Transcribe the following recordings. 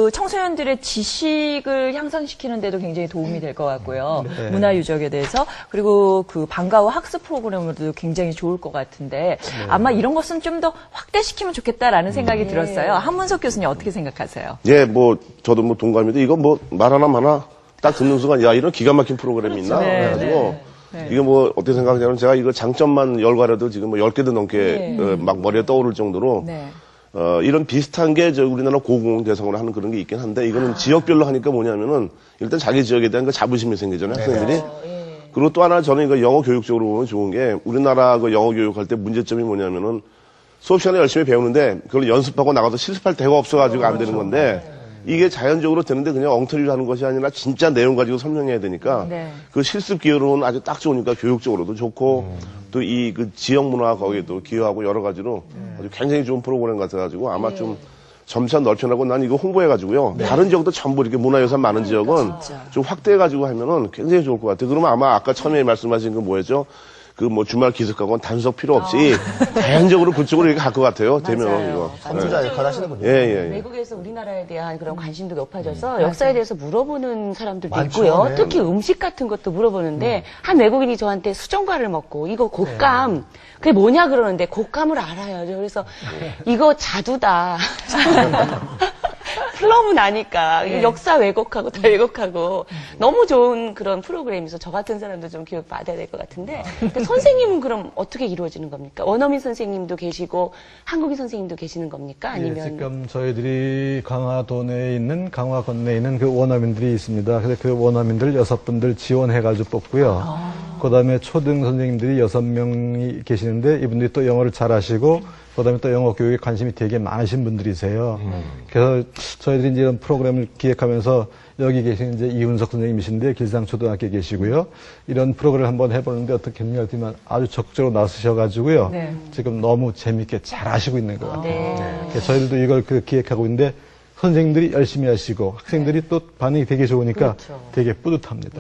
그 청소년들의 지식을 향상시키는 데도 굉장히 도움이 될 것 같고요. 네. 문화 유적에 대해서. 그리고 그 방과 후 학습 프로그램으로도 굉장히 좋을 것 같은데 아마 이런 것은 좀 더 확대시키면 좋겠다라는 생각이 들었어요. 한문석 교수님 어떻게 생각하세요? 예, 뭐 저도 뭐 동감인데 이거 뭐 말 하나 마나 딱 듣는 순간 야 이런 기가 막힌 프로그램이 있나 네, 그래가지고 네. 이게 뭐 어떻게 생각하냐면 제가 이거 장점만 열가려도 지금 뭐 10개도 넘게 네. 막 머리에 떠오를 정도로 네. 이런 비슷한 게 저 우리나라 고공 대상으로 하는 그런 게 있긴 한데 이거는 지역별로 하니까 뭐냐면은 일단 자기 지역에 대한 그 자부심이 생기잖아요 학생들이. 그리고 또 하나 저는 이거 영어 교육적으로 보면 좋은 게 우리나라 그 영어 교육할 때 문제점이 뭐냐면은 수업 시간에 열심히 배우는데 그걸 연습하고 나가서 실습할 데가 없어가지고 안 되는 건데 이게 자연적으로 되는데 그냥 엉터리로 하는 것이 아니라 진짜 내용 가지고 설명해야 되니까 네. 그 실습 기회로는 아주 딱 좋으니까 교육적으로도 좋고 또 이 그 지역 문화 거기에도 기여하고 여러 가지로 아주 굉장히 좋은 프로그램 같아가지고 아마 좀 점차 넓혀나고 난 이거 홍보해가지고요. 다른 지역도 전부 이렇게 문화유산 많은 지역은 좀 확대해가지고 하면은 굉장히 좋을 것 같아요. 그러면 아마 아까 처음에 말씀하신 그 뭐였죠? 그 뭐 주말 기숙학원 단속 필요 없이 자연적으로 그쪽으로 이렇게 갈 것 같아요. 되면 이거. 관주자 역할 하시는군요. 예. 외국에서 우리나라에 대한 그런 관심도 높아져서 역사에 대해서 물어보는 사람들도 많죠. 있고요. 네. 특히 음식 같은 것도 물어보는데 한 외국인이 저한테 수정과를 먹고 이거 곶감 그게 뭐냐 그러는데 곶감을 알아요. 그래서 이거 자두다. 플럼은 아니까 역사 왜곡하고 다 왜곡하고 너무 좋은 그런 프로그램이서 저 같은 사람도 좀 교육 받아야 될 것 같은데 근데 선생님은 그럼 어떻게 이루어지는 겁니까? 원어민 선생님도 계시고 한국인 선생님도 계시는 겁니까? 아니면 예, 지금 저희들이 강화도 내에 있는 강화권 내에 있는 그 원어민들이 있습니다. 그래서 그 원어민들 6분들 지원해가지고 뽑고요. 그다음에 초등 선생님들이 6명이 계시는데 이분들이 또 영어를 잘하시고 그다음에 또 영어 교육에 관심이 되게 많으신 분들이세요. 그래서 저희들이 이제 이런 프로그램을 기획하면서 여기 계신 이제 이윤석 선생님이신데 길상초등학교에 계시고요. 이런 프로그램을 한번 해보는데 어떻게 했냐 했더니 아주 적극적으로 나서셔가지고요. 네. 지금 너무 재밌게 잘 하시고 있는 것 같아요. 그래서 저희들도 이걸 기획하고 있는데 선생님들이 열심히 하시고 학생들이 또 반응이 되게 좋으니까 되게 뿌듯합니다.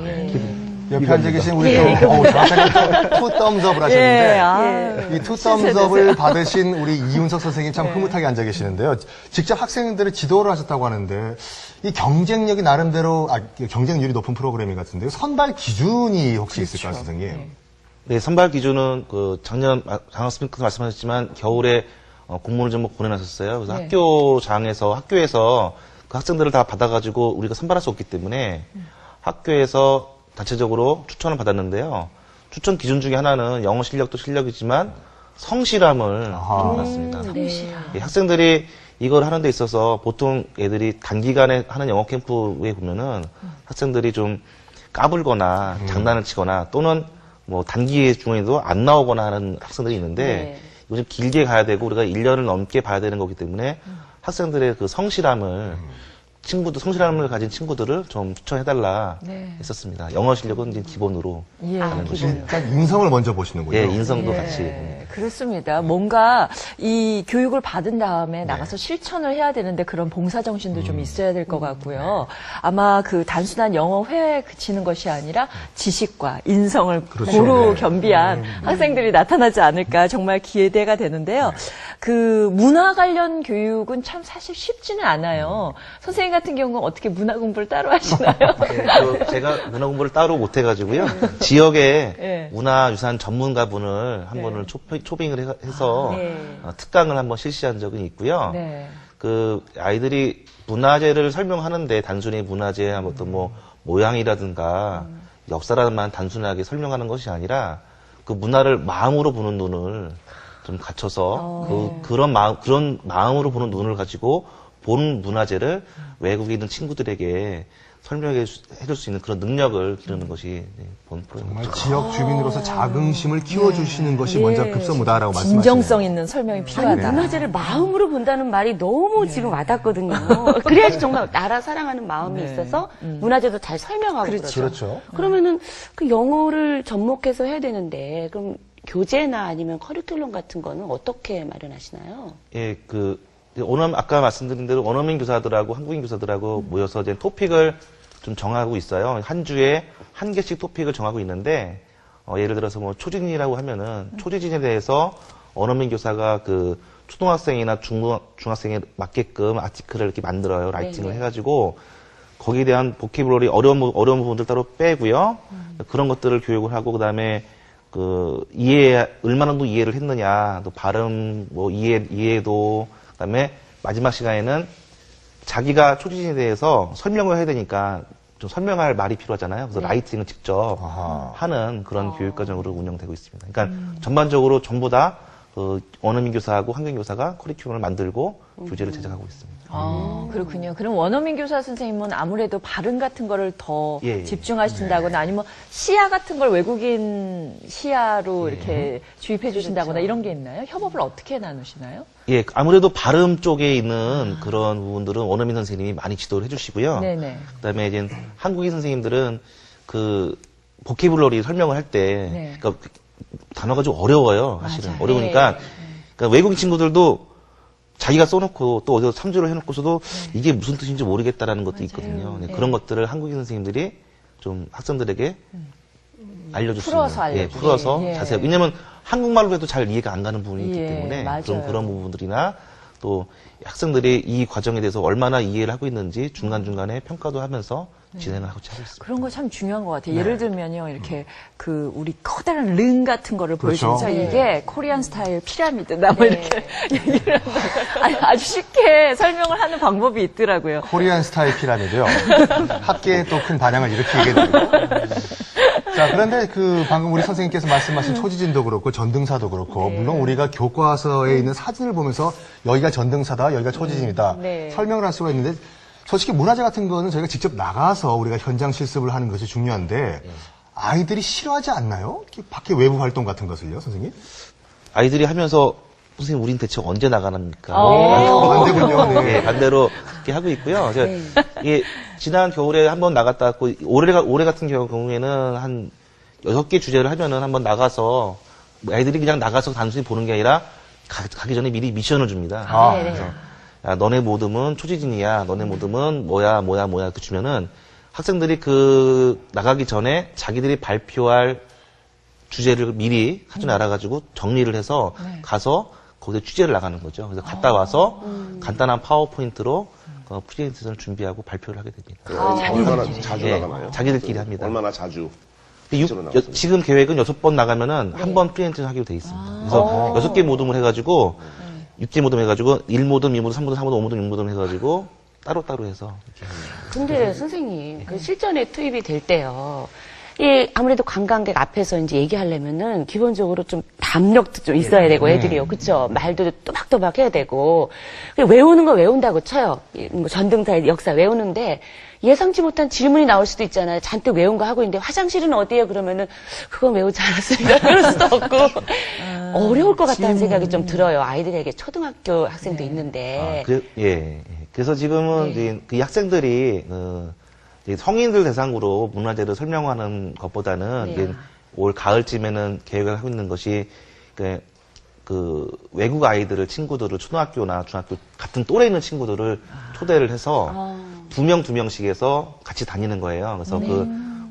옆에 앉아 계신 우리 또, 정확하게 투 덤스업을 하셨는데, 이 투 덤스업을 받으신 우리 이윤석 선생님 참 흐뭇하게 앉아 계시는데요. 직접 학생들을 지도를 하셨다고 하는데, 이 경쟁력이 나름대로, 경쟁률이 높은 프로그램인 것 같은데요. 선발 기준이 혹시 있을까요, 선생님? 네, 선발 기준은 그 작년 장학스님께서 말씀하셨지만 겨울에 공모를 좀 보내놨었어요. 그래서 학교에서 그 학생들을 다 받아가지고 우리가 선발할 수 없기 때문에 학교에서 자체적으로 추천을 받았는데요. 추천 기준 중에 하나는 영어 실력도 실력이지만 성실함을 받았습니다. 예, 학생들이 이걸 하는 데 있어서 보통 애들이 단기간에 하는 영어 캠프에 보면은 학생들이 좀 까불거나 장난을 치거나 또는 뭐 단기 중에도 안 나오거나 하는 학생들이 있는데 요즘 길게 가야 되고 우리가 1년을 넘게 봐야 되는 거기 때문에 학생들의 그 성실함을 성실함을 가진 친구들을 좀 추천해달라 했었습니다. 영어 실력은 이제 기본으로 하는 것이죠. 일단 인성을 먼저 보시는군요. 예, 인성도 같이. 그렇습니다. 뭔가 이 교육을 받은 다음에 나가서 실천을 해야 되는데 그런 봉사정신도 좀 있어야 될 것 같고요. 아마 그 단순한 영어 회화에 그치는 것이 아니라 지식과 인성을 고루 겸비한 학생들이 나타나지 않을까 정말 기대가 되는데요. 그 문화 관련 교육은 참 사실 쉽지는 않아요. 선생님 같은 경우는 어떻게 문화 공부를 따로 하시나요? 네, 제가 문화 공부를 따로 못 해가지고요. 지역에 문화유산 전문가분을 한 분을 초빙을 해서 특강을 한번 실시한 적은 있고요. 그 아이들이 문화재를 설명하는데 단순히 문화재 어떤 뭐 모양이라든가 역사라만 단순하게 설명하는 것이 아니라 그 문화를 마음으로 보는 눈을 좀 갖춰서 그런 마음으로 보는 눈을 가지고 본 문화재를 외국에 있는 친구들에게 설명해 줄 수 있는 그런 능력을 기르는 것이 본 프로그램입니다. 정말 지역 주민으로서 자긍심을 키워주시는 것이 먼저 급선무다라고 말씀하시네요. 진정성 있는 설명이 필요하다. 문화재를 마음으로 본다는 말이 너무 지금 와닿거든요. 그래야지 정말 나라 사랑하는 마음이 있어서 문화재도 잘 설명하고 그렇죠. 그러면은 그 영어를 접목해서 해야 되는데 그럼 교재나 아니면 커리큘럼 같은 거는 어떻게 마련하시나요? 예, 아까 말씀드린 대로 원어민 교사들하고 한국인 교사들하고 모여서 이제 토픽을 좀 정하고 있어요. 한 주에 한 개씩 토픽을 정하고 있는데, 예를 들어서 뭐 초지진이라고 하면은 초지진에 대해서 원어민 교사가 그 초등학생이나 중학생에 맞게끔 아티클을 이렇게 만들어요. 라이팅을 해가지고 거기에 대한 보케블러리 어려운 부분들 따로 빼고요. 그런 것들을 교육을 하고 그다음에 그 얼마나 정도 이해를 했느냐, 또 발음 뭐 이해도 그다음에 마지막 시간에는 자기가 초지진에 대해서 설명을 해야 되니까 좀 설명할 말이 필요하잖아요. 그래서 라이팅을 직접 하는 그런 교육 과정으로 운영되고 있습니다. 그러니까 전반적으로 전부 다 원어민 교사하고 한국인 교사가 커리큘럼을 만들고 교재를 제작하고 있습니다. 아, 그렇군요. 그럼 원어민 교사 선생님은 아무래도 발음 같은 거를 더 예. 집중하신다거나 아니면 시야 같은 걸 외국인 시야로 이렇게 주입해 주신다거나 이런 게 있나요? 협업을 어떻게 나누시나요? 예, 아무래도 발음 쪽에 있는 그런 부분들은 원어민 선생님이 많이 지도를 해주시고요. 네네. 그다음에 이제 한국인 선생님들은 그 보케블러리 설명을 할 때 그러니까 단어가 좀 어려워요. 사실은 맞아요. 어려우니까 그러니까 외국인 친구들도 자기가 써놓고 또 어디서 참조를 해놓고서도 이게 무슨 뜻인지 모르겠다라는 것도 있거든요. 네, 그런 것들을 한국인 선생님들이 좀 학생들에게 알려줄 수 풀어서 있는, 알려주기. 풀어서 예. 자세히. 왜냐면 한국말로 해도 잘 이해가 안 가는 부분이 있기 예, 때문에 맞아요. 그런 부분들이나 또 학생들이 이 과정에 대해서 얼마나 이해를 하고 있는지 중간중간에 평가도 하면서 진행을 하고 있습니다. 그런 거 참 중요한 것 같아요. 예를 들면요, 이렇게 우리 커다란 릉 같은 거를 그렇죠. 보여주면서 이게 코리안 스타일 피라미드다 뭐 이렇게 얘기를 한다. 아주 쉽게 설명을 하는 방법이 있더라고요. 코리안 스타일 피라미드요. 학계에 또 큰 반향을 일으키게 되고. 자, 그런데 방금 우리 선생님께서 말씀하신 초지진도 그렇고 전등사도 그렇고 물론 우리가 교과서에 있는 사진을 보면서 여기가 전등사다, 여기가 초지진이다 설명을 할 수가 있는데 솔직히 문화재 같은 거는 저희가 직접 나가서 우리가 현장 실습을 하는 것이 중요한데 아이들이 싫어하지 않나요? 밖에 외부 활동 같은 것을요, 선생님? 아이들이 하면서 선생님 우린 대체 언제 나가랍니까? 반대군요. 네. 네, 반대로 그렇게 하고 있고요. 이게 지난 겨울에 한번 나갔다 왔고 올해 같은 경우에는 한 6개 주제를 하면은 한번 나가서 아이들이 그냥 나가서 단순히 보는 게 아니라 가기 전에 미리 미션을 줍니다. 그래서 야, 너네 모듬은 초지진이야. 너네 모듬은 뭐야 이렇게 주면은 학생들이 나가기 전에 자기들이 발표할 주제를 미리 사전에 알아가지고 정리를 해서 가서 거기에 취재를 나가는 거죠. 그래서 갔다 와서 간단한 파워포인트로 프리젠테이션을 준비하고 발표를 하게 됩니다. 얼마나 자주 나가나요? 자기들끼리 합니다. 얼마나 자주? 지금 계획은 6번 나가면은 한 번 프리젠테이션 하기로 돼 있습니다. 그래서 6개 모듬을 해가지고 6개 모듬 해가지고 1모듬, 2모듬, 3모듬, 4모듬, 5모듬, 6모듬 해가지고 따로따로 해서 이렇게 합니다. 근데 선생님, 실전에 투입이 될 때요. 아무래도 관광객 앞에서 이제 얘기하려면은 기본적으로 좀 담력도 좀 있어야 되고 애들이요. 그쵸? 말도 또박또박 해야 되고. 외우는 거 외운다고 쳐요. 뭐 전등사의 역사 외우는데 예상치 못한 질문이 나올 수도 있잖아요. 잔뜩 외운 거 하고 있는데 화장실은 어디예요? 그러면은 그건 외우지 않았습니다. 그럴 수도 없고. 어려울 것 같다는 생각이 좀 들어요. 아이들에게 초등학교 학생도 있는데. 그래서 지금은 이제 그 학생들이 이제 성인들 대상으로 문화재를 설명하는 것보다는 이제 올 가을쯤에는 계획을 하고 있는 것이 외국 아이들을 친구들을 초등학교나 중학교 같은 또래 있는 친구들을 초대를 해서 두 명씩 해서 같이 다니는 거예요. 그래서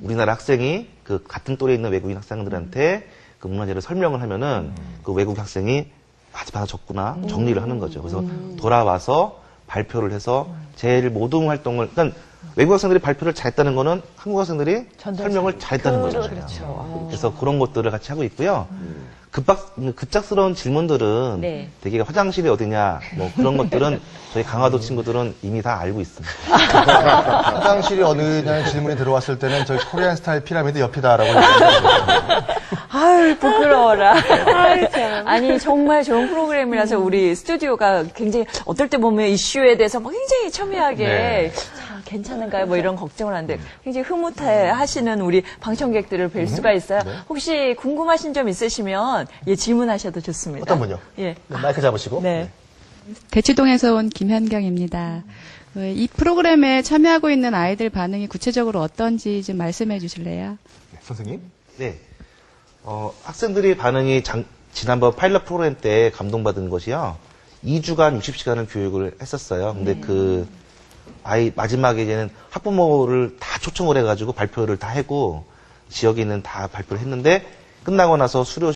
우리나라 학생이 같은 또래 있는 외국인 학생들한테 그 문화재를 설명을 하면은 그 외국 학생이 받아줬구나 정리를 하는 거죠. 그래서 돌아와서 발표를 해서 제일 모든 활동을 그러니까 외국 학생들이 발표를 잘했다는 거는 한국 학생들이 설명을 잘했다는 거잖아요. 그렇죠. 그래서 그런 것들을 같이 하고 있고요. 급작스러운 질문들은 되게 화장실이 어디냐 뭐 그런 것들은 저희 강화도 친구들은 이미 다 알고 있습니다. 화장실이 어느냐는 질문이 들어왔을 때는 저희 코리안 스타일 피라미드 옆이다라고 얘기했어요. 아유, 부끄러워라. 아니, 정말 좋은 프로그램이라서 우리 스튜디오가 굉장히, 어떨 때 보면 이슈에 대해서 막 굉장히 첨예하게, 자, 괜찮은가요? 뭐 이런 걱정을 하는데, 굉장히 흐뭇해 하시는 우리 방청객들을 뵐 수가 있어요. 혹시 궁금하신 점 있으시면, 질문하셔도 좋습니다. 어떤 분요? 예. 마이크 잡으시고. 네. 대치동에서 온 김현경입니다. 이 프로그램에 참여하고 있는 아이들 반응이 구체적으로 어떤지 좀 말씀해 주실래요? 네, 선생님. 네. 학생들이 반응이 지난번 파일럿 프로그램 때 감동받은 것이요. 2주간 60시간을 교육을 했었어요. 근데 마지막에 이제는 학부모를 다 초청을 해가지고 발표를 다 하고 지역에 있는 다 발표를 했는데 끝나고 나서 수료